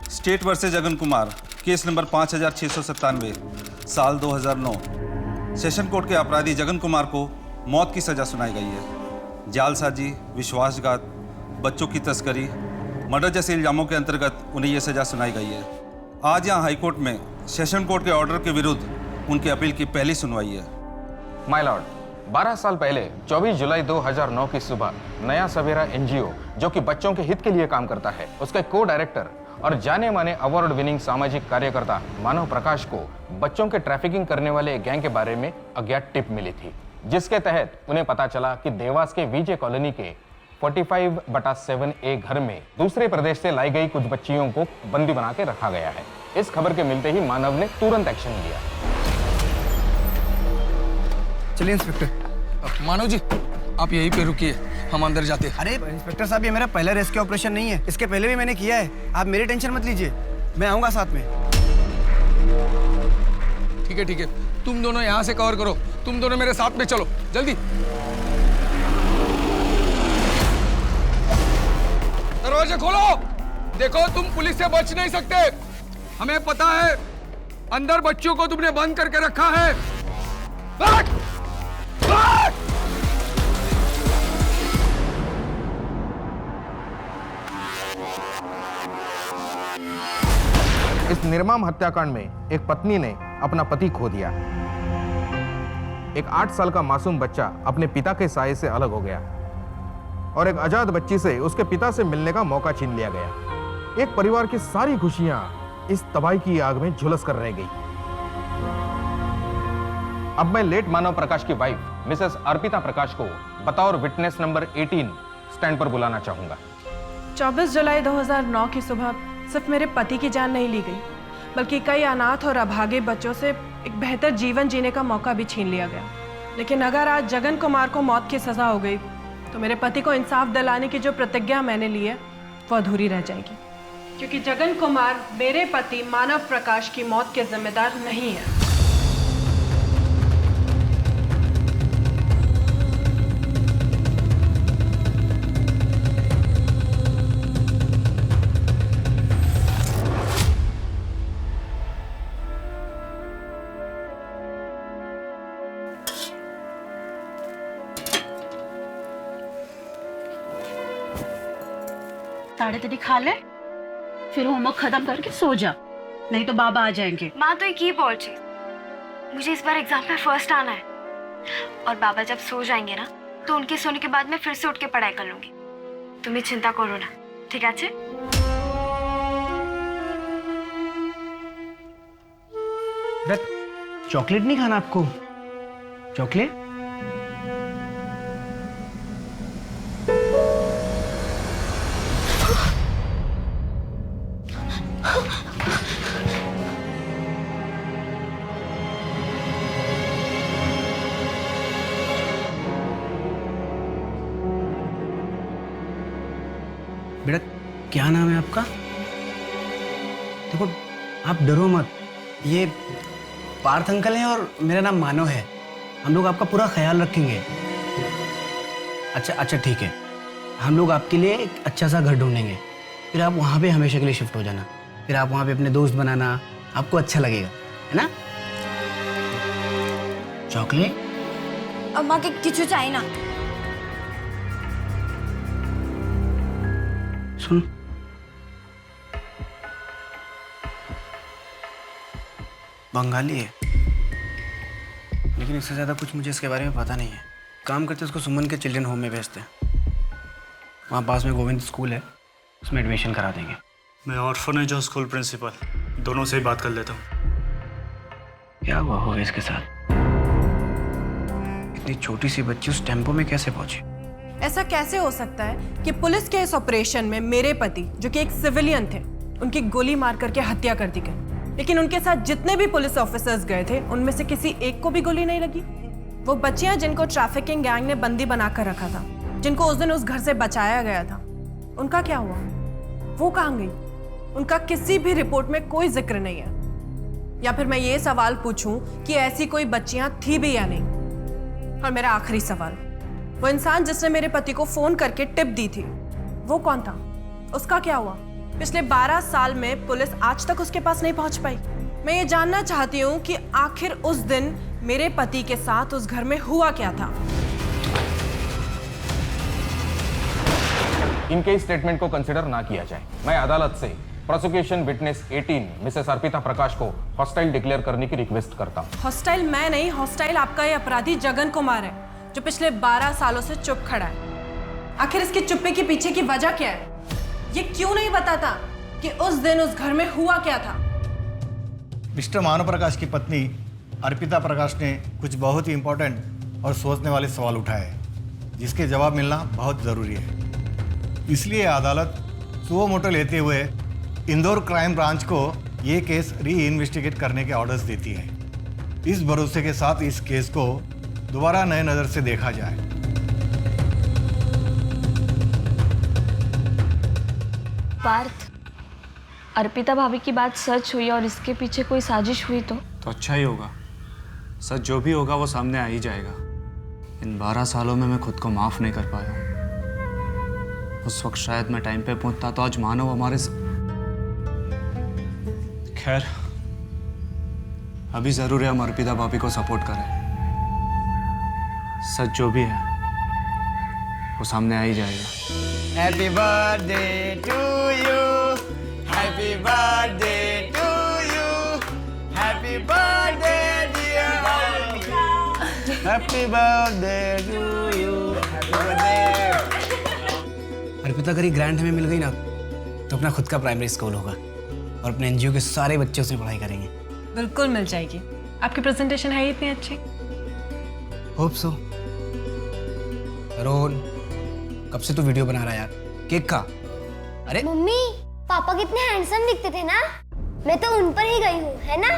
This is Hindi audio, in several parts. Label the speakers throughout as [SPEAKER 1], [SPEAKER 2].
[SPEAKER 1] State versus Jagan Kumar, case number 5697, साल 2009। सेशन कोर्ट के अपराधी जगन कुमार को मौत की सजा सुनाई गई है। जालसाजी, विश्वासघात, बच्चों की तस्करी, मर्डर जैसे इल्जामों के अंतर्गत उन्हें यह सजा सुनाई गई है। आज यहाँ हाईकोर्ट में सेशन कोर्ट के ऑर्डर के विरुद्ध उनकी अपील की पहली सुनवाई है।
[SPEAKER 2] माय लॉर्ड, 12 साल पहले 24 जुलाई 2009 की सुबह नया सवेरा एनजीओ, जो कि बच्चों के हित के लिए काम करता है, उसके को डायरेक्टर और जाने माने अवार्ड विनिंग सामाजिक कार्यकर्ता मानव प्रकाश को बच्चों के ट्रैफिकिंग करने वाले गैंग के बारे में अज्ञात टिप मिली थी, जिसके तहत उन्हें पता चला कि देवास के विजय कॉलोनी के 45/7A घर में दूसरे प्रदेश से लाई गई कुछ बच्चियों को बंदी बना के रखा गया है। इस खबर के मिलते ही मानव ने तुरंत एक्शन लिया।
[SPEAKER 3] चलिए इंस्पेक्टर।
[SPEAKER 4] मानव जी, आप यहीं पे रुकिए, हम अंदर जाते हैं।
[SPEAKER 3] अरे इंस्पेक्टर साहब, ये मेरा पहला रेस्क्यू ऑपरेशन नहीं है, इसके पहले भी मैंने किया है। आप मेरी टेंशन मत लीजिए, मैं आऊंगा साथ में।
[SPEAKER 4] ठीक है, तुम दोनों यहाँ से कवर करो, तुम दोनों मेरे साथ में चलो, जल्दी। दरवाजे खोलो। देखो, तुम पुलिस से बच नहीं सकते, हमें पता है अंदर बच्चों को तुमने बंद करके रखा है। भाग! भाग!
[SPEAKER 2] इस निर्मम हत्याकांड में एक पत्नी ने अपना पति खो दिया। एक 8 साल का मासूम बच्चा अपने पिता के साये से अलग हो गया और एक आजाद बच्ची से उसके पिता से मिलने का मौका छीन लिया गया। एक परिवार की सारी खुशियां इस तबाही की आग में झुलस कर रह गई। अब मैं लेट मानव प्रकाश की वाइफ मिसेस अर्पिता प्रकाश को बतौर विटनेस नंबर 18 स्टैंड पर बुलाना चाहूंगा।
[SPEAKER 5] 24 जुलाई 2009 की सुबह सिर्फ मेरे पति की जान नहीं ली गई, बल्कि कई अनाथ और अभागे बच्चों से एक बेहतर जीवन जीने का मौका भी छीन लिया गया। लेकिन अगर आज जगन कुमार को मौत की सजा हो गई तो मेरे पति को इंसाफ दिलाने की जो प्रतिज्ञा मैंने ली है वो अधूरी रह जाएगी, क्योंकि जगन कुमार मेरे पति मानव प्रकाश की मौत के जिम्मेदार नहीं है।
[SPEAKER 6] साढ़े तेरी खा ले, फिर होमवर्क खत्म करके सो जा, नहीं तो बाबा आ जाएंगे।
[SPEAKER 7] माँ तो एक ही बोल छी, मुझे इस बार एग्जाम में फर्स्ट आना है और बाबा जब सो जाएंगे ना तो उनके सोने के बाद मैं फिर से उठ के पढ़ाई कर लूंगी। तुम्हें चिंता करो ना, ठीक है?
[SPEAKER 3] चॉकलेट नहीं खाना आपको? चॉकलेट? बेटा, क्या नाम है आपका? देखो, आप डरो मत, ये पार्थ अंकल हैं और मेरा नाम मानव है। हम लोग आपका पूरा ख्याल रखेंगे। अच्छा ठीक है, हम लोग आपके लिए एक अच्छा सा घर ढूंढेंगे, फिर आप वहाँ पे हमेशा के लिए शिफ्ट हो जाना। फिर आप वहाँ पे अपने दोस्त बनाना, आपको अच्छा लगेगा, है ना? चॉकलेट?
[SPEAKER 7] अम्मा के किचु चाहिए ना।
[SPEAKER 3] सुन, बंगाली है, लेकिन इससे ज्यादा कुछ मुझे इसके बारे में पता नहीं है। काम करते उसको सुमन के चिल्ड्रन होम में भेजते हैं। वहाँ पास में गोविंद स्कूल है, उसमें एडमिशन करा देंगे।
[SPEAKER 8] मैं ऑर्फनेज और स्कूल प्रिंसिपल दोनों से ही बात कर लेता हूँ।
[SPEAKER 3] क्या हुआ होगा इसके साथ? इतनी छोटी सी बच्ची उस टेम्पो में कैसे पहुंची?
[SPEAKER 5] ऐसा कैसे हो सकता है कि पुलिस के इस ऑपरेशन में मेरे पति, जो कि एक सिविलियन थे, उनकी गोली मार करके हत्या कर दी गई, लेकिन उनके साथ जितने भी पुलिस ऑफिसर्स गए थे उनमें से किसी एक को भी गोली नहीं लगी। वो बच्चियां जिनको ट्रैफिकिंग गैंग ने बंदी बनाकर रखा था, जिनको उस दिन उस घर से बचाया गया था, उनका क्या हुआ? वो कहाँ गई? उनका किसी भी रिपोर्ट में कोई जिक्र नहीं है। या फिर मैं ये सवाल पूछूं कि ऐसी कोई बच्चियां थी भी या नहीं? और मेरा आखिरी सवाल, वो इंसान जिसने मेरे पति को फोन करके टिप दी थी, वो कौन था? उसका क्या हुआ? पिछले 12 साल में पुलिस आज तक उसके पास नहीं पहुंच पाई। मैं ये जानना चाहती हूँ कि आखिर उस दिन मेरे पति के साथ उस घर में हुआ क्या था।
[SPEAKER 2] इनके स्टेटमेंट को कंसिडर ना किया जाए। मैं अदालत से प्रोसिक्यूशन विटनेस 18 मिसेस अर्पिता प्रकाश को हॉस्टाइल डिक्लेयर करने की रिक्वेस्ट करता हूँ।
[SPEAKER 5] हॉस्टाइल मैं नहीं, हॉस्टाइल आपका ये अपराधी जगन कुमार है, जो पिछले 12 सालों से चुप खड़ा है। आखिर इसके चुप्पे के पीछे की वजह क्या है? ये क्यों नहीं बताता कि उस दिन उस घर में हुआ क्या था?
[SPEAKER 9] मिस्टर मानव प्रकाश की पत्नी अर्पिता प्रकाश ने कुछ बहुत ही इम्पोर्टेंट और सोचने वाले सवाल उठाए, जिसके जवाब मिलना बहुत ज़रूरी है। इसलिए अदालत सुओ मोटो लेते हुए इंदौर क्राइम ब्रांच को ये केस री इन्वेस्टिगेट करने के ऑर्डर्स देती है। इस भरोसे के साथ इस केस को दोबारा नए नज़र से देखा जाए।
[SPEAKER 7] पार्थ, अर्पिता भाभी की बात सच हुई और इसके पीछे कोई साजिश हुई तो
[SPEAKER 8] अच्छा ही होगा। सच जो भी होगा वो सामने आ ही जाएगा। इन 12 सालों में मैं खुद को माफ़ नहीं कर पाया हूँ। उस वक्त शायद मैं टाइम पे पहुंचता तो आज मानव हमारे खैर, अभी ज़रूर है हम अर्पिता भाभी को सपोर्ट करें। सच जो भी है वो सामने आ ही जाएगा।
[SPEAKER 3] Happy birthday to you, happy birthday to you, happy birthday dear happy birthday to you, happy birthday. Arpita अगर ये ग्रांट हमें मिल गई ना तो अपना खुद का प्राइमरी स्कूल होगा और अपने एनजीओ के सारे बच्चे उसमें पढ़ाई करेंगे।
[SPEAKER 5] बिल्कुल मिल जाएगी। आपकी प्रेजेंटेशन है इतनी अच्छी।
[SPEAKER 3] Hope so. रोहन, कब से तू वीडियो बना रहा है यार? केक खा। अरे
[SPEAKER 10] मम्मी, पापा कितने हैंडसम दिखते थे ना, मैं तो उन पर ही गई हूँ, है ना?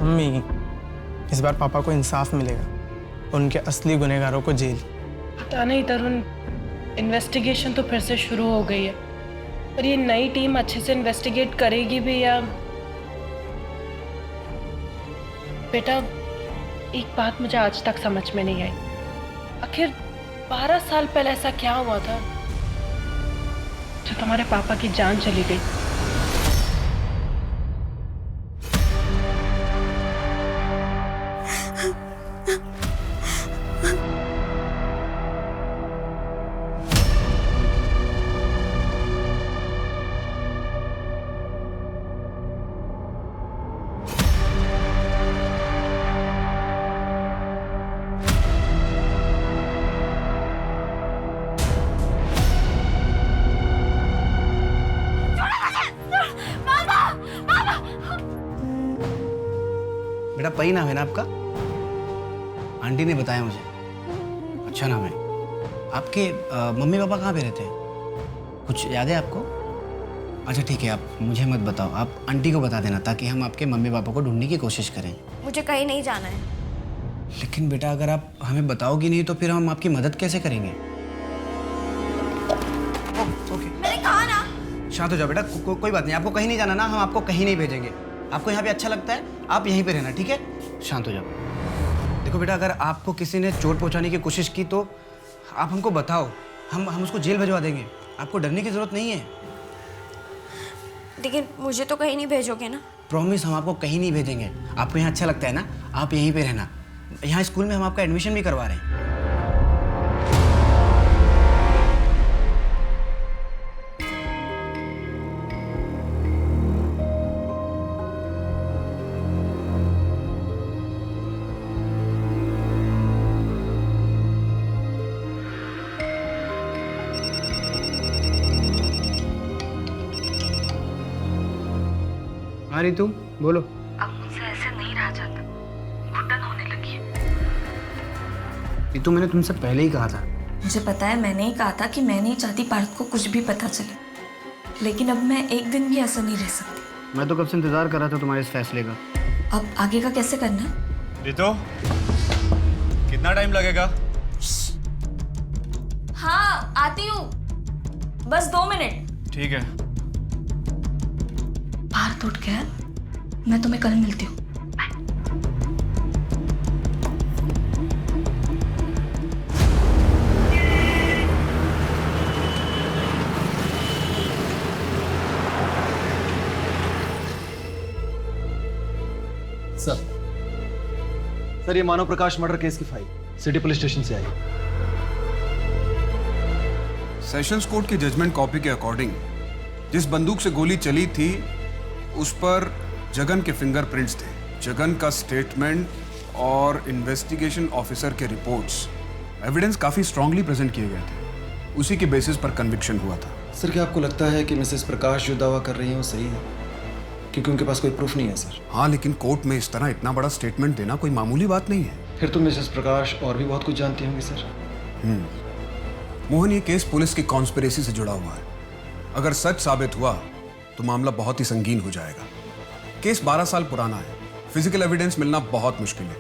[SPEAKER 11] मम्मी, इस बार पापा को इंसाफ मिलेगा, उनके असली गुनहगारों को जेल।
[SPEAKER 5] पता नहीं तरुण, इन्वेस्टिगेशन तो फिर से शुरू हो गई है, पर ये नई टीम अच्छे से इन्वेस्टिगेट करेगी भी या? बेटा, एक बात मुझे आज तक समझ में नहीं आई, आखिर 12 साल पहले ऐसा क्या हुआ था जो तुम्हारे पापा की जान चली गई?
[SPEAKER 3] बेटा पई नाम है ना आपका? आंटी ने बताया मुझे। अच्छा नाम है। आपके मम्मी पापा कहाँ पे रहते हैं? कुछ याद है आपको? अच्छा ठीक है, आप मुझे मत बताओ, आप आंटी को बता देना ताकि हम आपके मम्मी पापा को ढूंढने की कोशिश करें।
[SPEAKER 10] मुझे कहीं नहीं जाना है।
[SPEAKER 3] लेकिन बेटा अगर आप हमें बताओगी नहीं तो फिर हम आपकी मदद कैसे करेंगे? ओके,
[SPEAKER 10] मैंने कहा ना।
[SPEAKER 3] शांत हो जाओ बेटा, कोई बात नहीं, आपको कहीं नहीं जाना ना, हम आपको कहीं नहीं भेजेंगे। आपको यहाँ पे अच्छा लगता है, आप यहीं पे रहना, ठीक है? शांत हो जाओ। देखो बेटा, अगर आपको किसी ने चोट पहुँचाने की कोशिश की तो आप हमको बताओ, हम उसको जेल भिजवा देंगे। आपको डरने की जरूरत नहीं है।
[SPEAKER 10] लेकिन मुझे तो कहीं नहीं भेजोगे ना?
[SPEAKER 3] प्रॉमिस, हम आपको कहीं नहीं भेजेंगे। आपको यहाँ अच्छा लगता है ना, आप यहीं पे रहना। यहाँ स्कूल में हम आपका एडमिशन भी करवा रहे हैं। हाँ रितु, बोलो।
[SPEAKER 7] अब मुझसे ऐसे नहीं रहा जाता, घुटन होने लगी है।
[SPEAKER 3] रितु, मैंने तुमसे पहले ही कहा था।
[SPEAKER 7] मुझे पता है, मैंने ही कहा था कि मैं नहीं चाहती पार्थ को कुछ भी पता चले, लेकिन अब मैं एक दिन भी ऐसा नहीं रह सकती।
[SPEAKER 3] मैं तो कब से इंतजार कर रहा था तुम्हारे इस फैसले का।
[SPEAKER 7] अब आगे का कैसे करना है?
[SPEAKER 1] रितु, कितना टाइम लगेगा?
[SPEAKER 7] हाँ आती हूँ, बस 2 मिनट।
[SPEAKER 1] ठीक है।
[SPEAKER 7] पार्थ उठ गया, मैं तुम्हें कल मिलती हूँ।
[SPEAKER 12] सर ये मानव प्रकाश मर्डर केस की फाइल सिटी पुलिस स्टेशन से आई।
[SPEAKER 4] सेशंस कोर्ट की जजमेंट कॉपी के अकॉर्डिंग जिस बंदूक से गोली चली थी उस पर जगन के फिंगरप्रिंट्स थे। जगन का स्टेटमेंट और इन्वेस्टिगेशन ऑफिसर के रिपोर्ट्स एविडेंस काफी स्ट्रांगली प्रेजेंट किए गए थे। उसी के बेसिस पर कन्विक्शन हुआ था।
[SPEAKER 12] सर क्या आपको लगता है कि मिसेस प्रकाश जो दावा कर रही हैं वो सही है? क्योंकि उनके पास कोई प्रूफ नहीं है सर।
[SPEAKER 4] हाँ, लेकिन कोर्ट में इस तरह इतना बड़ा स्टेटमेंट देना कोई मामूली बात नहीं है।
[SPEAKER 12] फिर तो मिसेस प्रकाश और भी बहुत कुछ जानती होंगी सर।
[SPEAKER 4] मोहन, ये केस पुलिस की कॉन्स्पिरेसी से जुड़ा हुआ है। अगर सच साबित हुआ तो मामला बहुत ही संगीन हो जाएगा। केस 12 साल पुराना है, फिजिकल एविडेंस मिलना बहुत मुश्किल है,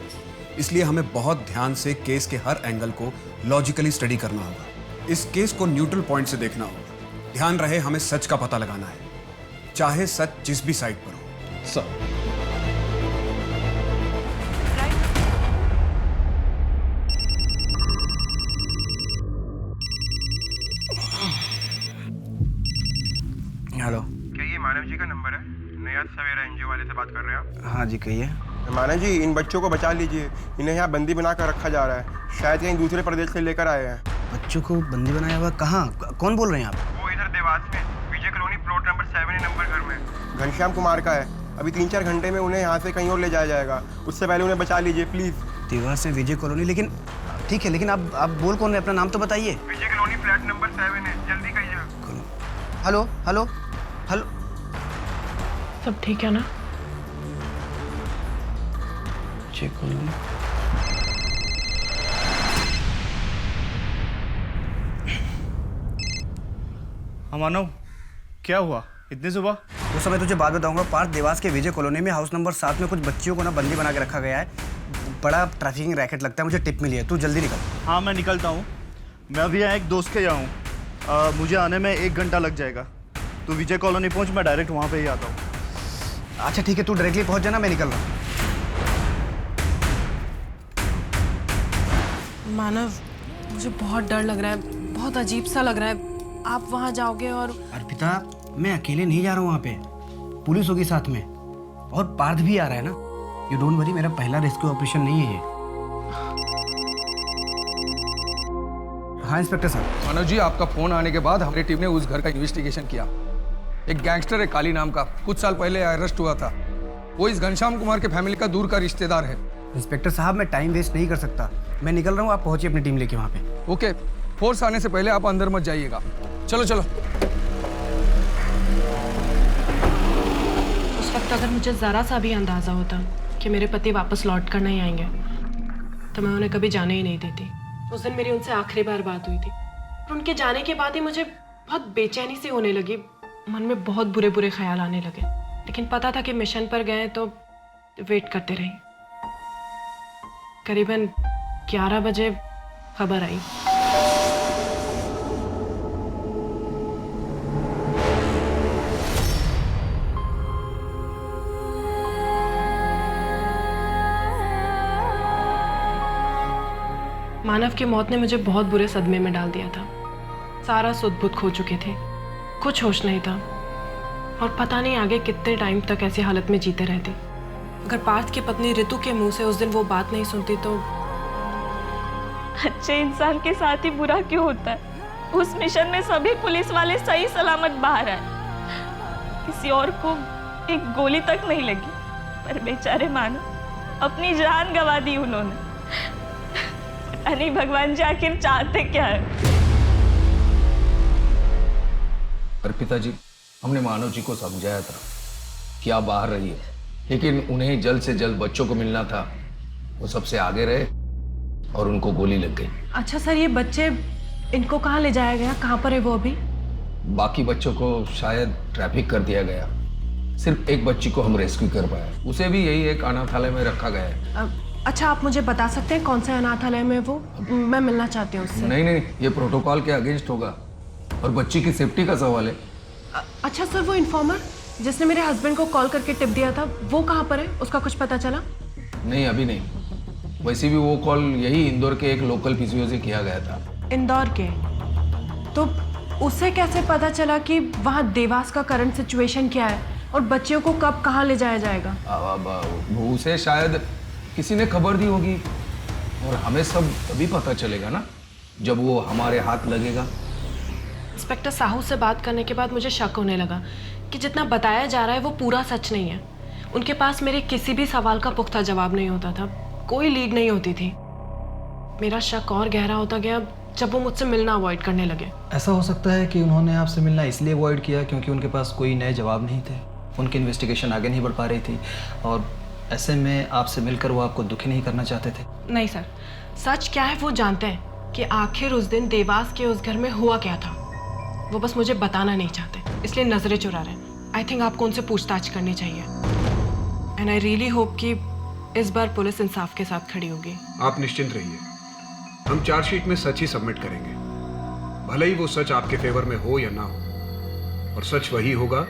[SPEAKER 4] इसलिए हमें बहुत ध्यान से केस के हर एंगल को लॉजिकली स्टडी करना होगा। इस केस को न्यूट्रल पॉइंट से देखना होगा। ध्यान रहे, हमें सच का पता लगाना है, चाहे सच जिस भी साइड पर हो।
[SPEAKER 12] सर
[SPEAKER 3] हेलो,
[SPEAKER 13] क्या ये मानव जी का नंबर है? नया सवेरा एनजीओ वाले से बात कर रहे हैं आप?
[SPEAKER 3] हाँ जी कहिए।
[SPEAKER 13] मानव जी, इन बच्चों को बचा लीजिए, इन्हें यहाँ बंदी बना कर रखा जा रहा है। शायद कहीं दूसरे प्रदेश से लेकर आए हैं।
[SPEAKER 3] बच्चों को बंदी बनाया हुआ? कहाँ? कौन बोल रहे हैं आप?
[SPEAKER 13] वो इधर देवास में विजय कॉलोनी प्लॉट नंबर 7 नंबर घर में घनश्याम कुमार का है। अभी 3-4 घंटे में उन्हें यहाँ से कहीं और ले जाया जाएगा। उससे पहले उन्हें बचा लीजिए प्लीज।
[SPEAKER 3] देवास में विजय कॉलोनी? लेकिन ठीक है, लेकिन आप बोल कौन रहे? अपना नाम तो बताइए।
[SPEAKER 13] विजय कॉलोनी फ्लैट नंबर 7 है, जल्दी करिए।
[SPEAKER 3] हेलो हेलो हेलो,
[SPEAKER 5] सब ठीक है ना?
[SPEAKER 3] चेक कर लो।
[SPEAKER 11] मानव, क्या हुआ इतनी सुबह?
[SPEAKER 3] वो समय तुझे बात बताऊंगा। पार्थ देवास के विजय कॉलोनी में हाउस नंबर 7 में कुछ बच्चियों को ना बंदी बना के रखा गया है। बड़ा ट्रैफिकिंग रैकेट लगता है, मुझे टिप मिली है। तू जल्दी निकल।
[SPEAKER 11] हाँ मैं निकलता हूँ। मैं अभी यहाँ एक दोस्त के यहाँ हूँ, मुझे आने में 1 घंटा लग जाएगा। तू विजय कॉलोनी पहुँच, मैं डायरेक्ट वहाँ पे ही आता हूँ।
[SPEAKER 3] अच्छा ठीक है, तू डायरेक्टली पहुँच जाना, मैं निकल रहा हूँ।
[SPEAKER 5] मानव, मुझे बहुत डर लग रहा है, बहुत अजीब सा लग रहा है। आप वहाँ जाओगे और
[SPEAKER 3] अर्पिता, मैं अकेले नहीं जा रहा हूँ वहाँ पे, पुलिस होगी साथ में, और पार्थ भी आ रहा है ना। यू डोंट वरी, मेरा पहला रेस्क्यू ऑपरेशन नहीं है ये। हाँ इंस्पेक्टर साहब।
[SPEAKER 4] मानव जी, आपका फोन आने के बाद हमारी टीम ने उस घर का इन्वेस्टिगेशन किया। एक गैंगस्टर है काली नाम का, कुछ साल पहले अरेस्ट हुआ था। वो इस घनश्याम कुमार के फैमिली का दूर का रिश्तेदार है।
[SPEAKER 3] इंस्पेक्टर साहब, मैं टाइम वेस्ट नहीं कर सकता, मैं निकल रहा हूँ। आप पहुंचिए अपनी टीम लेके वहाँ पे।
[SPEAKER 4] ओके, फोर्स आने से पहले आप अंदर मत जाइएगा। चलो चलो।
[SPEAKER 5] उस वक्त अगर मुझे ज़रा सा भी अंदाज़ा होता कि मेरे पति वापस लौट कर नहीं आएंगे तो मैं उन्हें कभी जाने ही नहीं देती। उस दिन मेरी उनसे आखिरी बार बात हुई थी और उनके जाने के बाद ही मुझे बहुत बेचैनी सी होने लगी। मन में बहुत बुरे बुरे ख्याल आने लगे, लेकिन पता था कि मिशन पर गए तो वेट करते रही। करीबन 11 बजे खबर आई। मानव की मौत ने मुझे बहुत बुरे सदमे में डाल दिया था। सारा सुध बुध खो चुके थे, कुछ होश नहीं था और पता नहीं आगे कितने टाइम तक ऐसी हालत में जीते रहते। अगर पार्थ की पत्नी ऋतु के मुंह से उस दिन वो बात नहीं सुनती तो।
[SPEAKER 14] अच्छे इंसान के साथ ही बुरा क्यों होता है? उस मिशन में सभी पुलिस वाले सही सलामत बाहर आए, किसी और को एक गोली तक नहीं लगी, पर बेचारे मानो अपनी जान गंवा दी उन्होंने। पता नहीं भगवान जी आखिर चाहते क्या है।
[SPEAKER 2] अर्पिता जी, हमने मानव जी को समझाया था कि आप बाहर रहिए, लेकिन उन्हें जल्द से जल्द बच्चों को मिलना था। वो सबसे आगे रहे और उनको गोली लग गई।
[SPEAKER 5] अच्छा सर, ये बच्चे, इनको कहाँ ले जाया गया? कहाँ पर है वो अभी?
[SPEAKER 2] बाकी बच्चों को शायद ट्रैफिक कर दिया गया। सिर्फ एक बच्ची को हम रेस्क्यू कर पाए, उसे भी यही एक अनाथालय में रखा गया है।
[SPEAKER 5] अच्छा, आप मुझे बता सकते हैं कौन से अनाथालय में वो? मैं मिलना चाहती हूँ उससे।
[SPEAKER 2] नहीं नहीं, ये प्रोटोकॉल के अगेंस्ट होगा और बच्ची की सेफ्टी का सवाल है।
[SPEAKER 5] अच्छा सर, वो इन्फॉर्मर जिसने मेरे हस्बैंड को कॉल करके टिप दिया था, वो कहाँ पर है? उसका कुछ पता चला?
[SPEAKER 2] नहीं, अभी नहीं। वैसे भी वो कॉल यही इंदौर के एक लोकल पीसीओ से किया गया था।
[SPEAKER 5] इंदौर के? तो उसे कैसे पता चला कि वहाँ देवास का करंट सिचुएशन क्या है? और बच्चियों को कब कहाँ ले जाया जाएगा?
[SPEAKER 4] वो उसे शायद किसी ने खबर दी होगी और हमें सब तभी पता चलेगा ना जब वो हमारे हाथ लगेगा।
[SPEAKER 5] इंस्पेक्टर साहू से बात करने के बाद मुझे शक होने लगा कि जितना बताया जा रहा है वो पूरा सच नहीं है। उनके पास मेरे किसी भी सवाल का पुख्ता जवाब नहीं होता था, कोई लीड नहीं होती थी। मेरा शक और गहरा होता गया जब वो मुझसे मिलना अवॉइड करने लगे।
[SPEAKER 12] ऐसा हो सकता है कि उन्होंने आपसे मिलना इसलिए अवॉइड किया क्योंकि उनके पास कोई नए जवाब नहीं थे, उनकी इन्वेस्टिगेशन आगे नहीं बढ़ पा रही थी और ऐसे में आपसे मिलकर वो आपको दुखी नहीं करना चाहते थे।
[SPEAKER 5] नहीं सर, सच क्या है वो जानते हैं कि आखिर उस दिन देवास के उस घर में हुआ क्या था। वो बस मुझे बताना नहीं चाहते, इसलिए नजरें चुरा रहे हैं। आई थिंक आपको उनसे पूछताछ करनी चाहिए एंड आई रियली होप कि इस बार पुलिस इंसाफ के साथ खड़ी होगी।
[SPEAKER 15] आप निश्चिंत रहिए, हम चार्जशीट में सच ही सबमिट करेंगे, भले ही वो सच आपके फेवर में हो या ना हो। और सच वही होगा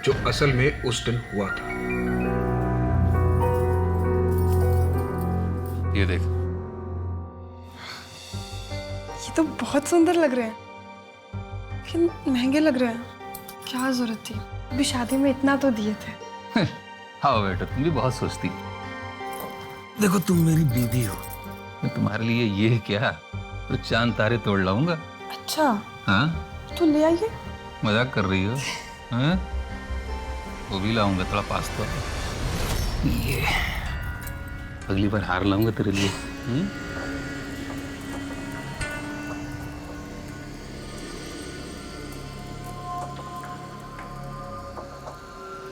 [SPEAKER 15] जो असल में उस दिन हुआ था।
[SPEAKER 16] ये देख,
[SPEAKER 17] ये तो बहुत सुंदर लग रहे हैं, लेकिन महंगे लग रहे हैं। क्या जरूरत थी, अभी शादी में इतना तो दिए थे।
[SPEAKER 16] हाँ बेटा, तुम भी बहुत सोचती।
[SPEAKER 18] देखो तुम मेरी बीवी हो,
[SPEAKER 16] मैं तुम्हारे लिए ये क्या तो चांद तारे तोड़ लाऊंगा।
[SPEAKER 17] अच्छा
[SPEAKER 16] हाँ,
[SPEAKER 17] तो ले आइए।
[SPEAKER 16] मजाक कर रही हो? हाँ, वो भी लाऊंगा, थोड़ा पास तो। ये अगली बार हार लाऊंगा तेरे लिए।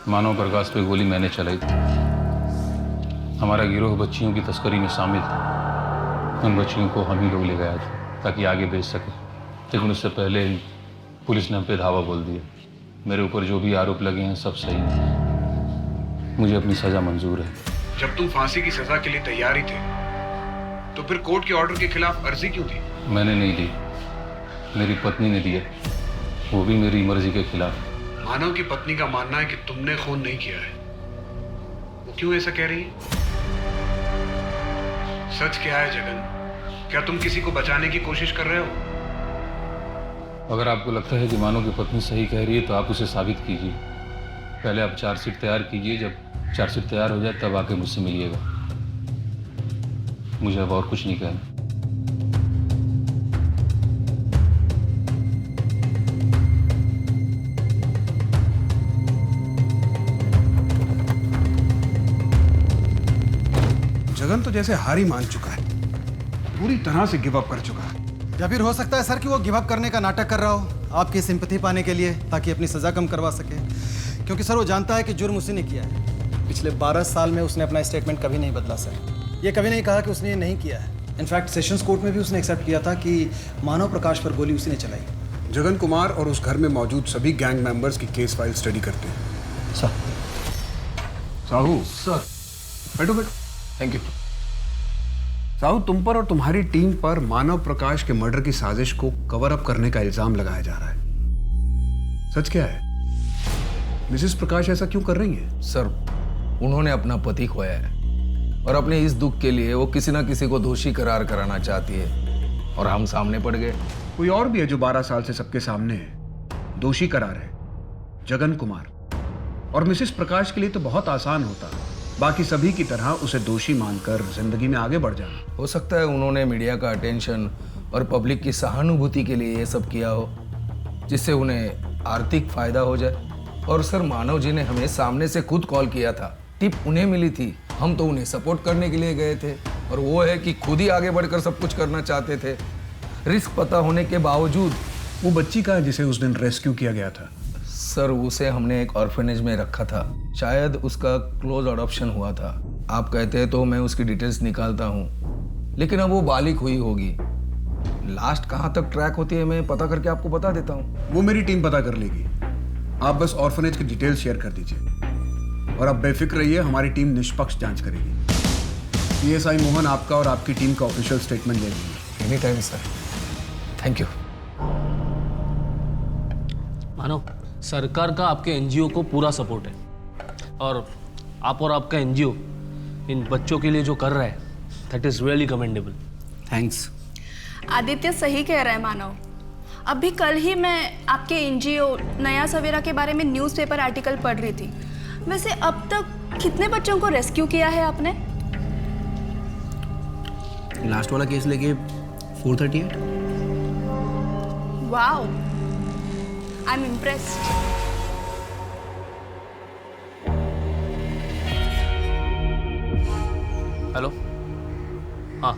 [SPEAKER 16] मानव प्रकाश पे गोली मैंने चलाई थी। हमारा गिरोह बच्चियों की तस्करी में शामिल था। उन बच्चियों को हम ही लोग ले गया था ताकि आगे बेच सके, लेकिन उससे पहले ही पुलिस ने हम पे धावा बोल दिया। मेरे ऊपर जो भी आरोप लगे हैं सब सही है, मुझे अपनी सजा मंजूर है।
[SPEAKER 15] जब तुम फांसी की सजा के लिए तैयार ही थे तो फिर कोर्ट के ऑर्डर के खिलाफ अर्जी क्यों दी?
[SPEAKER 16] मैंने नहीं दी, मेरी पत्नी ने दिया, वो भी मेरी मर्जी के खिलाफ।
[SPEAKER 15] मानव की पत्नी का मानना है कि तुमने खून नहीं किया है। वो क्यों ऐसा कह रही है? सच क्या है जगन? क्या तुम किसी को बचाने की कोशिश कर रहे हो?
[SPEAKER 16] अगर आपको लगता है कि मानव की पत्नी सही कह रही है तो आप उसे साबित कीजिए। पहले आप चार्जशीट तैयार कीजिए, जब चार्जशीट तैयार हो जाए तब आके मुझसे मिलिएगा। मुझे अब और कुछ नहीं कहना।
[SPEAKER 15] जगन तो जैसे हार ही मान चुका है, पूरी तरह से गिव अप कर चुका है।
[SPEAKER 9] या फिर हो सकता है सर कि वो गिव अप करने का नाटक कर रहा हो आपकी सिंपैथी पाने के लिए, ताकि अपनी सजा कम करवा सके। क्योंकि सर वो जानता है कि जुर्म उसी ने किया है। पिछले 12 साल में उसने अपना स्टेटमेंट कभी नहीं बदला सर। ये कभी नहीं कहा कि उसने ये नहीं किया है। इनफैक्ट सेशंस कोर्ट में भी उसने एक्सेप्ट किया था कि मानव प्रकाश पर गोली उसी ने चलाई।
[SPEAKER 15] जगन कुमार और उस घर में मौजूद सभी गैंग मेंबर्स की केस फाइल स्टडी करते हैं।
[SPEAKER 9] सर।
[SPEAKER 15] साहू
[SPEAKER 4] सर।
[SPEAKER 15] बैठो बैठो।
[SPEAKER 4] Thank you.
[SPEAKER 15] साहू, तुम पर और तुम्हारी टीम पर मानव प्रकाश के मर्डर की साजिश को कवर अप करने का इल्जाम लगाया जा रहा है। सच क्या है? मिसेस प्रकाश ऐसा क्यों कर रही है?
[SPEAKER 4] सर, उन्होंने अपना पति खोया है और अपने इस दुख के लिए वो किसी ना किसी को दोषी करार कराना चाहती है और हम सामने पड़ गए।
[SPEAKER 15] कोई और भी है जो 12 साल से सबके सामने है, दोषी करार है, जगन कुमार। और मिसेस प्रकाश के लिए तो बहुत आसान होता, बाकी सभी की तरह उसे दोषी मानकर जिंदगी में आगे बढ़ जाना।
[SPEAKER 4] हो सकता है उन्होंने मीडिया का अटेंशन और पब्लिक की सहानुभूति के लिए ये सब किया हो, जिससे उन्हें आर्थिक फायदा हो जाए। और सर, मानव जी ने हमें सामने से खुद कॉल किया था, टिप उन्हें मिली थी, हम तो उन्हें सपोर्ट करने के लिए गए थे। और वो है कि खुद ही आगे बढ़कर सब कुछ करना चाहते थे, रिस्क पता होने के बावजूद।
[SPEAKER 15] वो बच्ची का जिसे उस दिन रेस्क्यू किया गया था?
[SPEAKER 4] सर, उसे हमने एक ऑर्फनेज में रखा था, शायद उसका क्लोज अडॉप्शन हुआ था। आप कहते हैं तो मैं उसकी डिटेल्स निकालता हूँ, लेकिन अब वो बालिग हुई होगी। लास्ट कहाँ तक ट्रैक होती है मैं पता करके आपको बता देता हूँ।
[SPEAKER 15] वो मेरी टीम पता कर लेगी, आप बस ऑर्फनेज की डिटेल्स शेयर कर दीजिए। और आप बेफिक्र रहिए, हमारी टीम निष्पक्ष जांच करेगी। पीएसआई मोहन आपका और आपकी टीम का ऑफिशियल स्टेटमेंट ले लेंगे।
[SPEAKER 4] Any time sir. Thank you.
[SPEAKER 19] मानो, सरकार का आपके एनजीओ को पूरा सपोर्ट है और आप और आपका एनजीओ इन बच्चों के लिए जो कर रहा है, that is really commendable.
[SPEAKER 3] Thanks.
[SPEAKER 17] Aditya सही कह रहा है मानव,
[SPEAKER 20] अभी कल ही मैं आपके एनजीओ नया सवेरा के बारे में न्यूज़पेपर आर्टिकल पढ़ रही थी। वैसे अब तक कितने बच्चों को रेस्क्यू किया है आपने?
[SPEAKER 3] लास्ट वाला केस लेके 438।
[SPEAKER 20] Wow, I am impressed.
[SPEAKER 19] Hello, हाँ,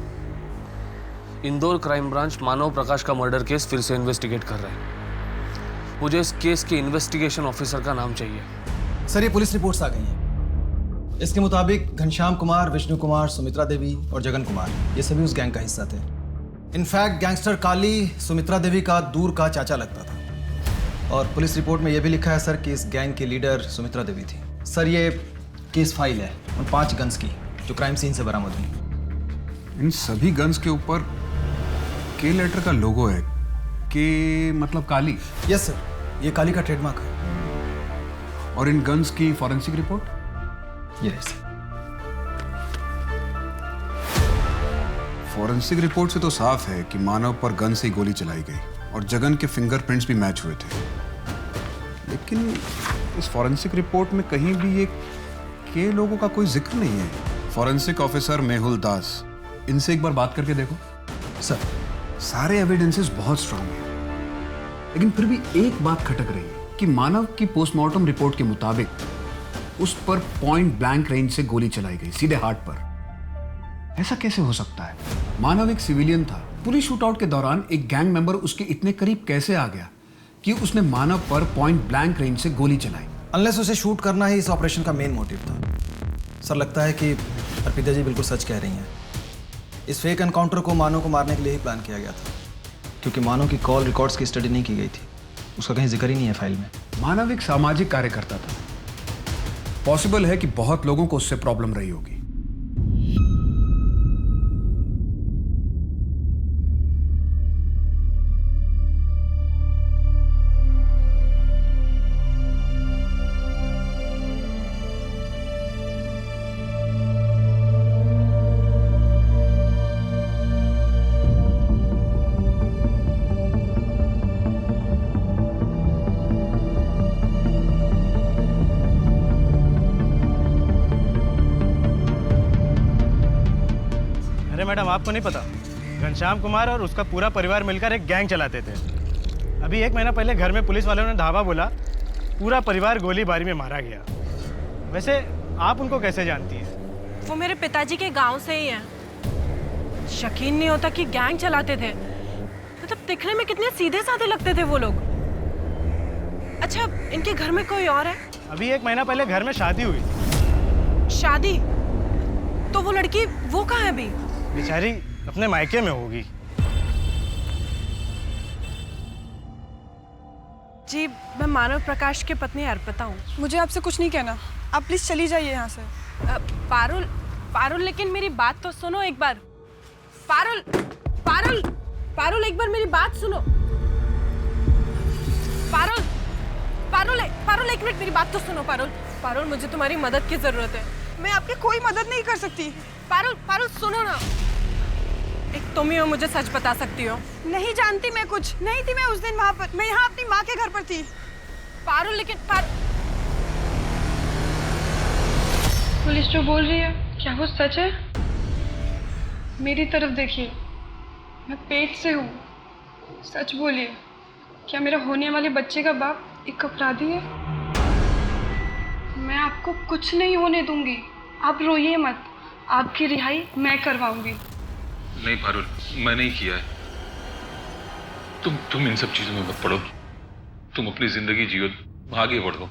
[SPEAKER 19] इंदौर क्राइम ब्रांच मानव प्रकाश का मर्डर केस फिर से इन्वेस्टिगेट कर रहे हैं। मुझे इस केस के इन्वेस्टिगेशन ऑफिसर का नाम चाहिए।
[SPEAKER 12] सर, ये पुलिस रिपोर्ट्स आ गई हैं। इसके मुताबिक घनश्याम कुमार, विष्णु कुमार, सुमित्रा देवी और जगन कुमार ये सभी उस गैंग का हिस्सा थे। इनफैक्ट गैंगस्टर काली सुमित्रा देवी का दूर का चाचा लगता था। और पुलिस रिपोर्ट में यह भी लिखा है सर कि इस गैंग की लीडर सुमित्रा देवी थी। सर, ये केस फाइल है उन 5 गन्स की जो क्राइम सीन से बरामद हुई।
[SPEAKER 15] इन सभी गन्स के ऊपर के लेटर का लोगो है। के मतलब काली?
[SPEAKER 12] यस सर, ये काली का ट्रेडमार्क है।
[SPEAKER 15] और इन गन्स की forensic report?
[SPEAKER 12] Yes.
[SPEAKER 15] Forensic report से तो साफ है कि मानव पर गन से गोली चलाई गई और जगन के फिंगरप्रिंट्स भी मैच हुए थे। लेकिन इस फॉरेंसिक रिपोर्ट में कहीं भी ये के लोगों का कोई जिक्र नहीं है। फॉरेंसिक ऑफिसर मेहुल दास, इनसे एक बार बात करके देखो।
[SPEAKER 12] सर,
[SPEAKER 15] सारे एविडेंसेस बहुत स्ट्रांग हैं, लेकिन फिर भी एक बात खटक रही है कि मानव की पोस्टमार्टम रिपोर्ट के मुताबिक उस पर पॉइंट ब्लैंक रेंज से गोली चलाई गई, सीधे हार्ट पर। ऐसा कैसे हो सकता है? मानव एक सिविलियन था। पुलिस शूटआउट के दौरान एक गैंग मेंबर उसके इतने करीब कैसे आ गया कि उसने मानव पर पॉइंट ब्लैंक रेंज से गोली चलाई?
[SPEAKER 12] अनलेस उसे शूट करना ही इस ऑपरेशन का मेन मोटिव था। सर, लगता है कि अर्पिता जी बिल्कुल सच कह रही हैं। इस फेक एनकाउंटर को मानव को मारने के लिए ही प्लान किया गया था, क्योंकि मानव की कॉल रिकॉर्ड्स की स्टडी नहीं की गई थी। उसका कहीं जिक्र ही नहीं है फाइल में।
[SPEAKER 15] मानव एक सामाजिक कार्यकर्ता था। पॉसिबल है कि बहुत लोगों को उससे प्रॉब्लम रही होगी।
[SPEAKER 21] अरे मैडम, आपको नहीं पता, घनश्याम कुमार और उसका पूरा परिवार मिलकर एक गैंग चलाते थे। अभी 1 महीना पहले घर में पुलिस वालों ने धावा बोला, पूरा परिवार गोलीबारी में मारा गया। वैसे आप उनको कैसे जानती हैं?
[SPEAKER 5] वो मेरे पिताजी के गांव से ही हैं। यकीन नहीं होता कि गैंग चलाते थे। मतलब दिखने में कितने सीधे साधे लगते थे वो लोग। अच्छा, इनके घर में कोई और है?
[SPEAKER 21] अभी 1 महीना पहले घर में शादी हुई।
[SPEAKER 5] शादी? तो वो लड़की वो कहाँ है अभी?
[SPEAKER 21] बेचारी अपने मायके में होगी।
[SPEAKER 5] जी, मैं मानव प्रकाश की पत्नी अर्पिता हूँ।
[SPEAKER 17] मुझे आपसे कुछ नहीं कहना, आप प्लीज चली जाइए यहाँ से।
[SPEAKER 5] पारुल, पारुल, लेकिन मेरी बात तो सुनो एक बार। पारुल, पारुल, पारुल, एक बार मेरी बात सुनो। पारुल, पारुल, पारुल, एक मिनट मेरी बात तो सुनो। पारुल, पारुल, मुझे तुम्हारी मदद की जरूरत है।
[SPEAKER 17] मैं आपकी कोई मदद नहीं कर सकती।
[SPEAKER 5] पारुल, पारुल, सुनो ना। एक तुम ही हो, मुझे सच बता सकती हो।
[SPEAKER 17] नहीं जानती मैं कुछ। नहीं थी मैं उस दिन वहाँ पर। मैं यहाँ अपनी माँ के घर पर थी।
[SPEAKER 5] पारुल, लेकिन
[SPEAKER 17] पुलिस जो बोल रही है, क्या वो सच है? मेरी तरफ देखिए, मैं पेट से हूँ। सच बोलिए, क्या मेरा होने वाले बच्चे का बाप एक अपराधी है? मैं आपको कुछ नहीं होने दूंगी। आप रोइए मत, आपकी रिहाई मैं करवाऊंगी।
[SPEAKER 16] नहीं पारुल, मैं नहीं किया है। तुम इन सब चीजों में मत पड़ो। तुम अपनी जिंदगी जियो, आगे बढ़ो।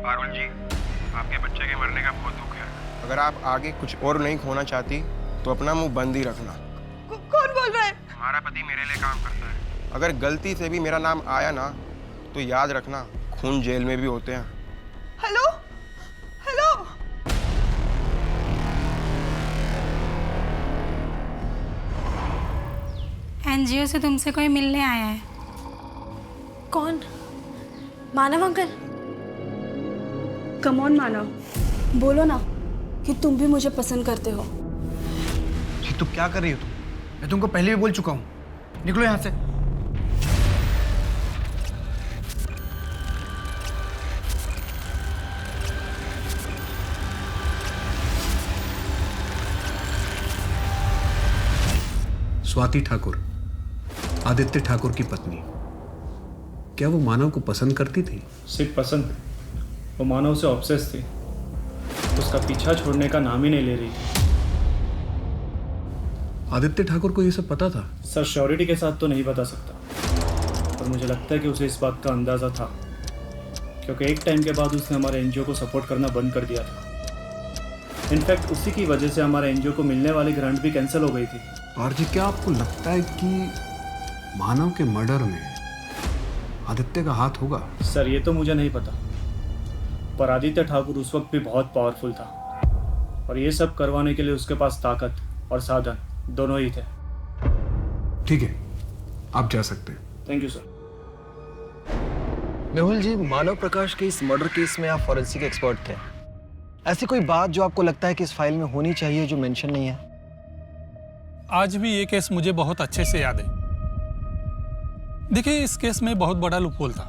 [SPEAKER 13] पारुल जी, आपके बच्चे के मरने का बहुत दुख है। अगर आप आगे कुछ और नहीं खोना चाहती तो अपना मुंह बंद ही रखना।
[SPEAKER 17] कौन बोल रहा है?
[SPEAKER 13] हमारा पति मेरे लिए काम करता है। अगर गलती से भी मेरा नाम आया ना तो याद रखना, खून जेल में भी होते हैं।
[SPEAKER 17] Hello, hello.
[SPEAKER 22] एनजीओ से तुमसे कोई मिलने आया है।
[SPEAKER 7] कौन? मानव अंकल?
[SPEAKER 20] कम ऑन मानव, बोलो ना कि तुम भी मुझे पसंद करते हो।
[SPEAKER 3] ये तुम क्या कर रही हो तुम? मैं तुमको पहले भी बोल चुका हूँ, निकलो यहाँ से।
[SPEAKER 15] स्वाति ठाकुर, आदित्य ठाकुर की पत्नी, क्या वो मानव को पसंद करती थी?
[SPEAKER 8] सिर्फ पसंद, वो मानव से ऑब्सेस थी। उसका पीछा छोड़ने का नाम ही नहीं ले रही थी।
[SPEAKER 15] आदित्य ठाकुर को ये सब पता था?
[SPEAKER 8] सर, श्योरिटी के साथ तो नहीं बता सकता, पर मुझे लगता है कि उसे इस बात का अंदाज़ा था, क्योंकि एक टाइम के बाद उसने हमारे एनजीओ को सपोर्ट करना बंद कर दिया था। इनफैक्ट उसी की वजह से हमारे एनजीओ को मिलने वाली ग्रांट भी कैंसिल हो गई थी।
[SPEAKER 15] आरजी, क्या आपको लगता है कि मानव के मर्डर में आदित्य का हाथ होगा?
[SPEAKER 8] सर, ये तो मुझे नहीं पता, पर आदित्य ठाकुर उस वक्त भी बहुत पावरफुल था, और ये सब करवाने के लिए उसके पास ताकत और साधन दोनों ही थे।
[SPEAKER 15] ठीक है, आप जा सकते हैं।
[SPEAKER 8] Thank you sir.
[SPEAKER 12] Mehul ji, Manav Prakash के इस मर्डर केस में आप फॉरेंसिक एक्सपर्ट थे। ऐसी कोई बात जो आपको लगता है कि इस फाइल में होनी चाहिए जो मेंशन नहीं है?
[SPEAKER 6] आज भी ये केस मुझे बहुत अच्छे से याद है। देखिए, इस केस में बहुत बड़ा लूपहोल था,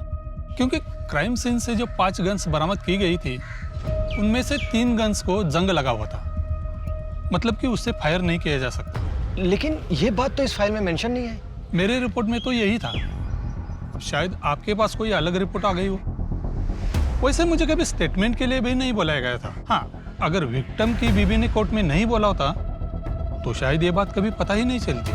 [SPEAKER 6] क्योंकि क्राइम सीन से जो 5 गन्स बरामद की गई थी, उनमें से 3 गन्स को जंग लगा हुआ था, मतलब कि उससे फायर नहीं किया जा सकता।
[SPEAKER 12] लेकिन ये बात तो इस फाइल में मेंशन नहीं है।
[SPEAKER 6] मेरे रिपोर्ट में तो यही था। अब शायद आपके पास कोई अलग रिपोर्ट आ गई हो। वैसे मुझे कभी स्टेटमेंट के लिए भी नहीं बुलाया गया था। हाँ, अगर विक्टिम की बीवी ने कोर्ट में नहीं बोला होता तो शायद ये बात कभी पता ही नहीं चलती।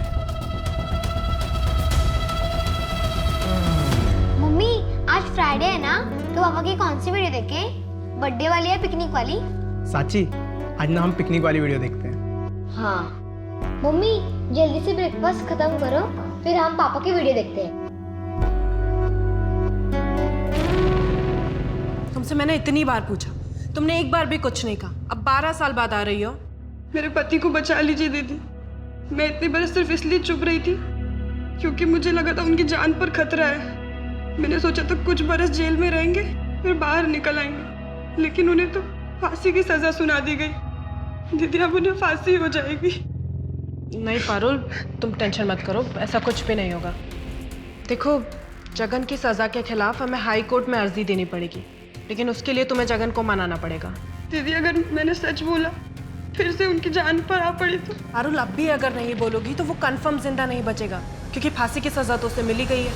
[SPEAKER 10] मम्मी, आज फ्राइडे है ना, तो पापा की कौन सी वीडियो देखें? बर्थडे वाली या पिकनिक वाली?
[SPEAKER 3] साची, आज ना हम पिकनिक वाली वीडियो देखते हैं।
[SPEAKER 10] हाँ। मम्मी, जल्दी से ब्रेकफास्ट खत्म करो, फिर हम पापा की वीडियो देखते हैं।
[SPEAKER 5] तुमसे मैंने इतनी बार पूछा, तुमने एक बार भी कुछ नहीं कहा। अब 12 साल बाद आ रही हो।
[SPEAKER 17] मेरे पति को बचा लीजिए दीदी। मैं इतने बरस सिर्फ इसलिए चुप रही थी क्योंकि मुझे लगा था उनकी जान पर खतरा है। मैंने सोचा था कुछ बरस जेल में रहेंगे, फिर बाहर निकल आएंगे, लेकिन उन्हें तो फांसी की सजा सुना दी गई। दीदी, अब उन्हें फांसी हो जाएगी।
[SPEAKER 5] नहीं पारुल, तुम टेंशन मत करो, ऐसा कुछ भी नहीं होगा। देखो, जगन की सजा के खिलाफ हमें हाई कोर्ट में अर्जी देनी पड़ेगी, लेकिन उसके लिए तुम्हें जगन को मनाना पड़ेगा।
[SPEAKER 17] दीदी, अगर मैंने सच बोला फिर से उनकी जान पर आ पड़ी तो?
[SPEAKER 5] पारुल, अब भी अगर नहीं बोलोगी तो वो कंफर्म जिंदा नहीं बचेगा, क्योंकि फांसी की सजा तो उसे मिली गई है।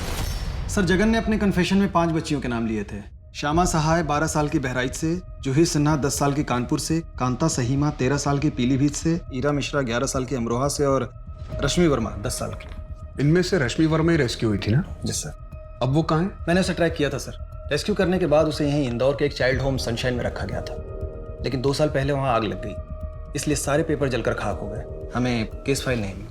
[SPEAKER 12] सर, जगन ने अपने कन्फेशन में 5 बच्चियों के नाम लिए थे। श्यामा सहाय 12 साल की बहराइच से, जूही सिन्हा 10 साल की कानपुर से, कांता सहीमा 13 साल की पीलीभीत से, ईरा मिश्रा 11 साल की अमरोहा से और रश्मि वर्मा 10 साल की।
[SPEAKER 15] इनमें से रश्मि वर्मा ही रेस्क्यू हुई थी ना?
[SPEAKER 12] जी सर।
[SPEAKER 15] अब वो कहाँ है?
[SPEAKER 12] मैंने उसे ट्रैक किया था सर। रेस्क्यू करने के बाद उसे यहीं इंदौर के एक चाइल्ड होम सनशाइन में रखा गया था, लेकिन 2 साल पहले वहाँ आग लग गई, इसलिए सारे पेपर जलकर खाक हो गए। हमें केस फाइल नहीं मिली।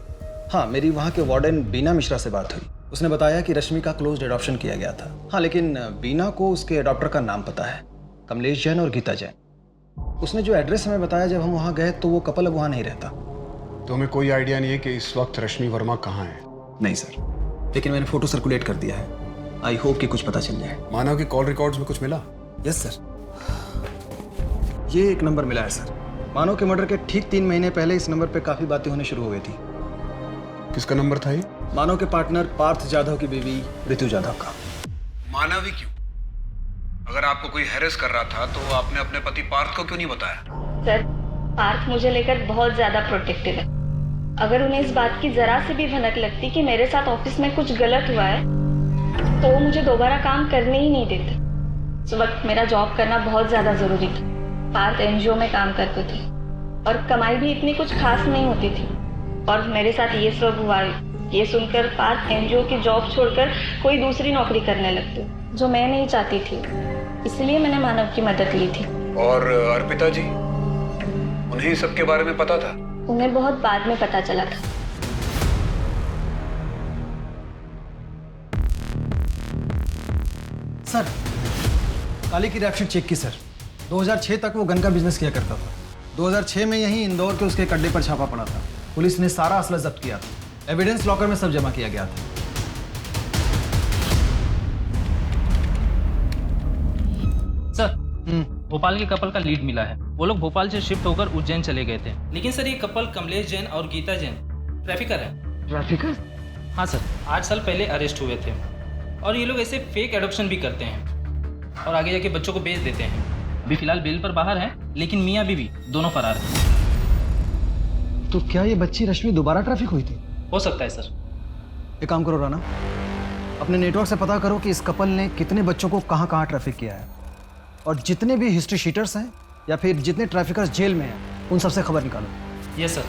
[SPEAKER 12] हाँ, मेरी वहाँ के वार्डन बीना मिश्रा से बात हुई। उसने बताया कि रश्मि का क्लोज एडॉप्शन किया गया था। हाँ, लेकिन बीना को उसके एडॉप्टर का नाम पता है, कमलेश जैन और गीता जैन। उसने जो एड्रेस हमें बताया जब हम वहाँ गए, तो वो कपल अब वहाँ नहीं रहता।
[SPEAKER 15] तो हमें कोई आइडिया नहीं है कि इस वक्त रश्मि वर्मा कहाँ है?
[SPEAKER 12] नहीं सर, लेकिन मैंने फोटो सर्कुलेट कर दिया है। आई होप कि कुछ पता चल जाए।
[SPEAKER 15] मानव के कॉल रिकॉर्ड्स में कुछ मिला?
[SPEAKER 12] यस सर, ये एक नंबर मिला है सर। मानव के मर्डर के ठीक 3 महीने पहले इस नंबर पे काफी बातें होने शुरू हो गई थी।
[SPEAKER 15] किसका नंबर था ये?
[SPEAKER 12] मानव के पार्टनर पार्थ जाधव की बीवी ऋतु जाधव का।
[SPEAKER 15] मानव ही क्यों? अगर आपको कोई हैरेस कर रहा था तो आपने अपने पति पार्थ को क्यों नहीं बताया?
[SPEAKER 14] सर, पार्थ मुझे लेकर बहुत ज्यादा प्रोटेक्टिव है। अगर उन्हें इस बात की जरा से भी भनक लगती कि मेरे साथ ऑफिस में कुछ गलत हुआ है, तो वो मुझे दोबारा काम करने ही नहीं देते। उस वक्त मेरा जॉब करना बहुत ज्यादा जरूरी था। पार्थ एनजीओ में काम करते थे और कमाई भी इतनी कुछ खास नहीं होती थी, और मेरे साथ ये सब हुआ। ये सुनकर पार्थ एनजीओ की जॉब छोड़कर कोई दूसरी नौकरी करने लगते, जो मैं नहीं चाहती थी। इसलिए मैंने मानव की मदद ली थी।
[SPEAKER 15] और अर्पिता जी, उन्हें सबके के बारे में पता था?
[SPEAKER 14] उन्हें बहुत बाद में पता चला था।
[SPEAKER 12] सर, काली की रैपशीट चेक की सर। 2006 तक वो गन का बिजनेस किया करता था। 2006 में यहीं इंदौर के उसके एक अड्डे पर छापा पड़ा था। पुलिस ने सारा असला जब्त किया था। एविडेंस लॉकर में सब जमा किया गया था।
[SPEAKER 1] भोपाल के कपल का लीड मिला है। वो लोग भोपाल से शिफ्ट होकर उज्जैन चले गए थे, लेकिन सर ये कपल कमलेश जैन और गीता जैन ट्रैफिकर है।
[SPEAKER 22] ट्रैफिकर?
[SPEAKER 1] हाँ सर, 8 साल पहले अरेस्ट हुए थे और ये लोग ऐसे फेक एडॉप्शन भी करते हैं और आगे जाके बच्चों को बेच देते हैं। अभी फिलहाल बेल पर बाहर है, लेकिन मियाँ बीवी दोनों फरार हैं।
[SPEAKER 12] तो क्या ये बच्ची रश्मि दोबारा ट्रैफिक हुई थी?
[SPEAKER 1] हो सकता है सर।
[SPEAKER 12] एक काम करो राना, अपने नेटवर्क से पता करो कि इस कपल ने कितने बच्चों को कहाँ कहाँ ट्रैफिक किया है, और जितने भी हिस्ट्री शीटर्स हैं या फिर जितने ट्रैफिकर्स जेल में हैं उन सबसे खबर निकालो।
[SPEAKER 1] Yes sir.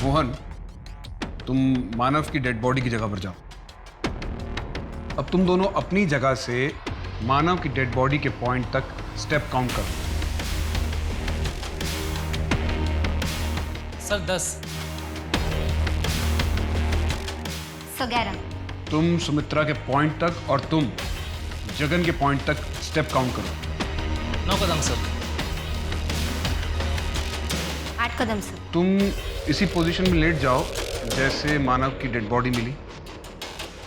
[SPEAKER 15] मोहन, तुम मानव की डेड बॉडी की जगह पर जाओ। अब तुम दोनों अपनी जगह से मानव की डेड बॉडी के पॉइंट तक स्टेप काउंट करो।
[SPEAKER 1] सर 10।
[SPEAKER 10] 11।
[SPEAKER 15] तुम सुमित्रा के पॉइंट तक और तुम जगन के पॉइंट तक स्टेप काउंट करो।
[SPEAKER 1] 9 कदम सर।
[SPEAKER 10] 8 कदम सर।
[SPEAKER 15] तुम इसी पोजीशन में लेट जाओ जैसे मानव की डेड बॉडी मिली।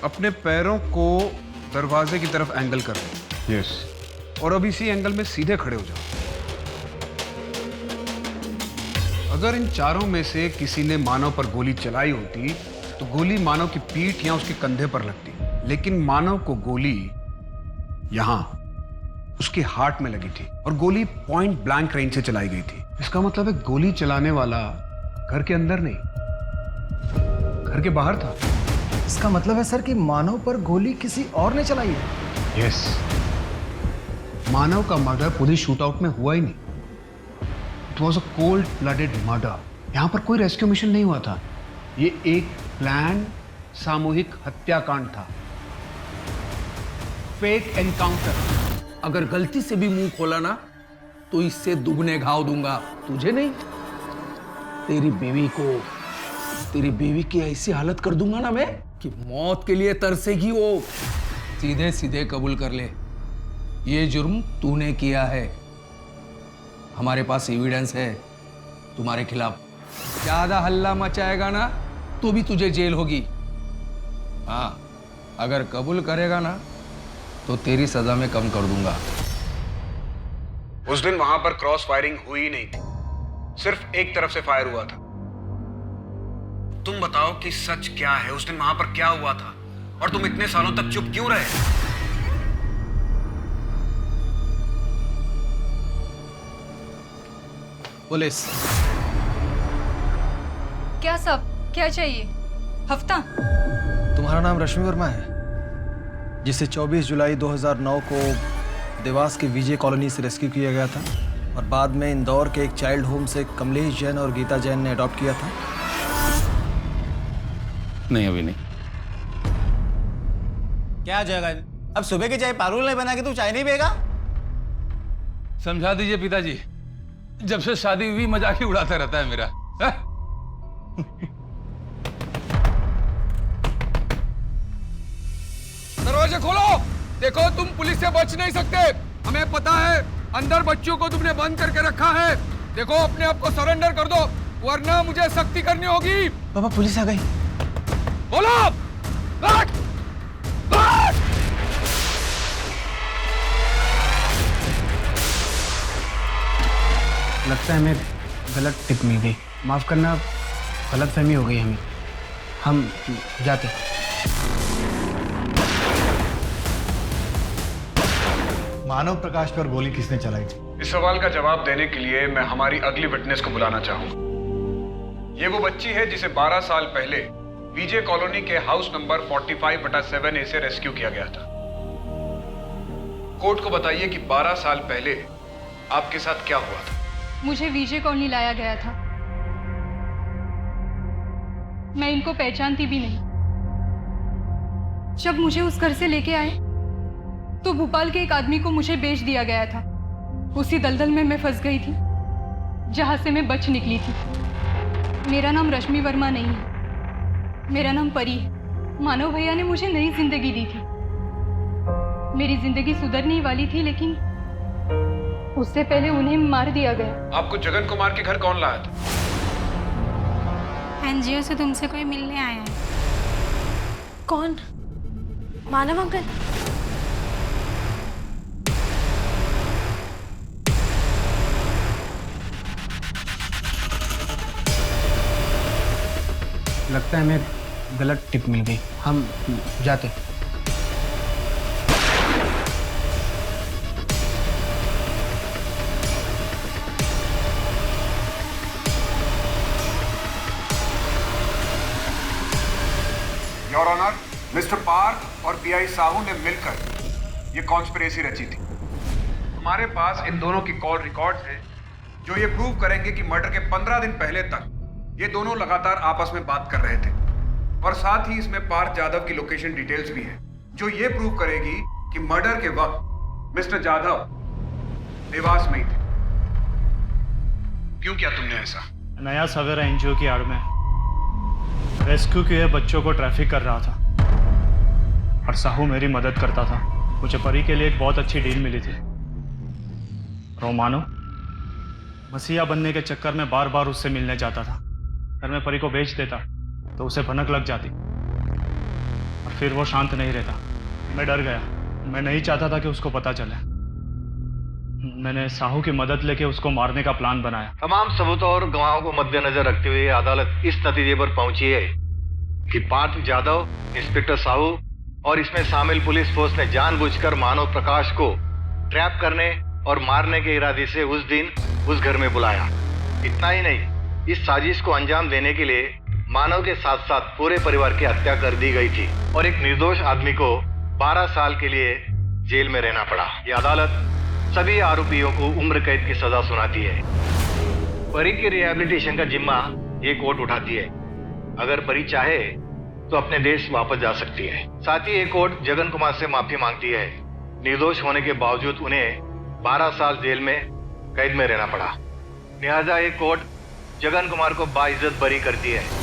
[SPEAKER 15] अपने पैरों को दरवाजे की तरफ एंगल कर लो। यस। और अब इसी एंगल में सीधे खड़े हो जाओ। अगर इन चारों में से किसी ने मानव पर गोली चलाई होती तो गोली मानव की पीठ या उसके कंधे पर लगती, लेकिन मानव को गोली यहां उसके हार्ट में लगी थी और गोली पॉइंट ब्लैंक रेंज से चलाई गई थी। इसका मतलब है गोली चलाने वाला घर के अंदर नहीं, घर के बाहर था।
[SPEAKER 12] इसका मतलब है सर कि मानव पर गोली किसी और ने चलाई है।
[SPEAKER 15] यस। मानव का मर्डर पुलिस शूटआउट में हुआ ही नहीं। It was a cold blooded murder. यहां पर कोई रेस्क्यू मिशन नहीं हुआ था। ये एक प्लान सामूहिक हत्याकांड था, फेक एनकाउंटर।
[SPEAKER 4] अगर गलती से भी मुंह खोला ना तो इससे दुगने घाव दूंगा, तुझे नहीं, तेरी बीवी की ऐसी हालत कर दूंगा ना मैं कि मौत के लिए तरसेगी वो। सीधे सीधे कबूल कर ले, ये जुर्म तूने किया है। हमारे पास एविडेंस है तुम्हारे खिलाफ। ज्यादा हल्ला मचाएगा ना तो भी तुझे जेल होगी। हाँ, अगर कबूल करेगा ना तो तेरी सजा में कम कर दूंगा।
[SPEAKER 15] उस दिन वहां पर क्रॉस फायरिंग हुई नहीं थी, सिर्फ एक तरफ से फायर हुआ था। तुम बताओ कि सच क्या है, उस दिन वहां पर क्या हुआ था और तुम इतने सालों तक चुप क्यों रहे?
[SPEAKER 12] पुलिस।
[SPEAKER 17] क्या सब, क्या चाहिए? हफ्ता?
[SPEAKER 12] तुम्हारा नाम रश्मि वर्मा है, जिसे 24 जुलाई 2009 को देवास के विजय कॉलोनी से रेस्क्यू किया गया था और बाद में इंदौर के एक चाइल्ड होम से कमलेश जैन और गीता जैन ने अडॉप्ट किया था।
[SPEAKER 16] नहीं, अभी नहीं।
[SPEAKER 23] क्या हो जाएगा? अब सुबह की चाय पारुल नहीं बना के तू चाय नहीं पिएगा?
[SPEAKER 16] समझा दीजिए पिताजी, जब से शादी हुई मजाक ही उड़ाता रहता है मेरा।
[SPEAKER 4] दरवाजे खोलो, देखो तुम पुलिस से बच नहीं सकते। हमें पता है अंदर बच्चों को तुमने बंद करके रखा है। देखो अपने आप को सरेंडर कर दो, वरना मुझे सख्ती करनी होगी।
[SPEAKER 12] पापा पुलिस आ गई।
[SPEAKER 4] बोलो, बैठ, बैठ।
[SPEAKER 3] लगता है हमें गलत टिप मिल गई, माफ करना, गलतफहमी हो गई हमें, हम जाते।
[SPEAKER 9] मानव प्रकाश पर गोली किसने चलाई थी?
[SPEAKER 15] इस सवाल का जवाब देने के लिए मैं हमारी अगली विटनेस को बुलाना चाहूंगा। ये वो बच्ची है जिसे 12 साल पहले विजय कॉलोनी के हाउस नंबर 45/7A से रेस्क्यू किया गया था। कोर्ट को बताइए कि 12 साल पहले आपके साथ क्या हुआ था?
[SPEAKER 17] मुझे विजय कॉलोनी लाया गया था। मैं इनको पहचानती भी नहीं। जब मुझे उस घर से लेके आए तो भोपाल के एक आदमी को मुझे बेच दिया गया था। उसी दलदल में मैं फंस गई थी जहां से मैं बच निकली थी। मेरा नाम रश्मि वर्मा नहीं है, मेरा नाम परी है। मानव भैया ने मुझे नई जिंदगी दी थी। मेरी जिंदगी सुधरने वाली थी, लेकिन उससे पहले उन्हें मार दिया गया।
[SPEAKER 15] आपको जगन कुमार के घर कौन लाया था?
[SPEAKER 2] एनजीओ से तुमसे कोई मिलने आया है।
[SPEAKER 5] कौन? मानव अंकल?
[SPEAKER 3] लगता है हमें गलत टिप मिल गई, हम जाते।
[SPEAKER 15] योर ऑनर, मिस्टर पार्क और पीआई साहू ने मिलकर ये कॉन्स्पिरेसी रची थी। हमारे पास इन दोनों की कॉल रिकॉर्ड्स हैं जो ये प्रूव करेंगे कि मर्डर के 15 दिन पहले तक ये दोनों लगातार आपस में बात कर रहे थे। और साथ ही इसमें पार्थ जाधव की लोकेशन डिटेल्स भी है जो ये प्रूव करेगी कि मर्डर के वक्त मिस्टर जाधव निवास में ही थे। क्यों किया तुमने ऐसा?
[SPEAKER 8] नया सवेरा एनजीओ की आड़ में रेस्क्यू किए बच्चों को ट्रैफिक कर रहा था और साहू मेरी मदद करता था। मुझे परी के लिए एक बहुत अच्छी डील मिली थी। रोमानो मसीहा बनने के चक्कर में बार बार उससे मिलने जाता था। अगर मैं परी को बेच देता तो उसे भनक लग जाती और फिर वो शांत नहीं रहता। मैं डर गया। मैं नहीं चाहता था कि उसको पता चले। मैंने साहू की मदद लेके उसको मारने का प्लान बनाया।
[SPEAKER 9] तमाम सबूतों और गवाहों को मद्देनजर रखते हुए अदालत इस नतीजे पर पहुंची है कि पार्थ जाधव, इंस्पेक्टर साहू और इसमें शामिल पुलिस फोर्स ने जानबूझकर मानव प्रकाश को ट्रैप करने और मारने के इरादे से उस दिन उस घर में बुलाया। इतना ही नहीं, इस साजिश को अंजाम देने के लिए मानव के साथ साथ पूरे परिवार की हत्या कर दी गई थी और एक निर्दोष आदमी को 12 साल के लिए जेल में रहना पड़ा। यह अदालत सभी आरोपियों को उम्र कैद की सजा सुनाती है। परी के रिहैबिलिटेशन का जिम्मा ये कोर्ट उठाती है। अगर परी चाहे तो अपने देश वापस जा सकती है। साथ ही ये कोर्ट जगन कुमार से माफी मांगती है। निर्दोष होने के बावजूद उन्हें 12 साल जेल में कैद में रहना पड़ा। लिहाजा ये कोर्ट जगन कुमार को बाइज्जत बरी करती है।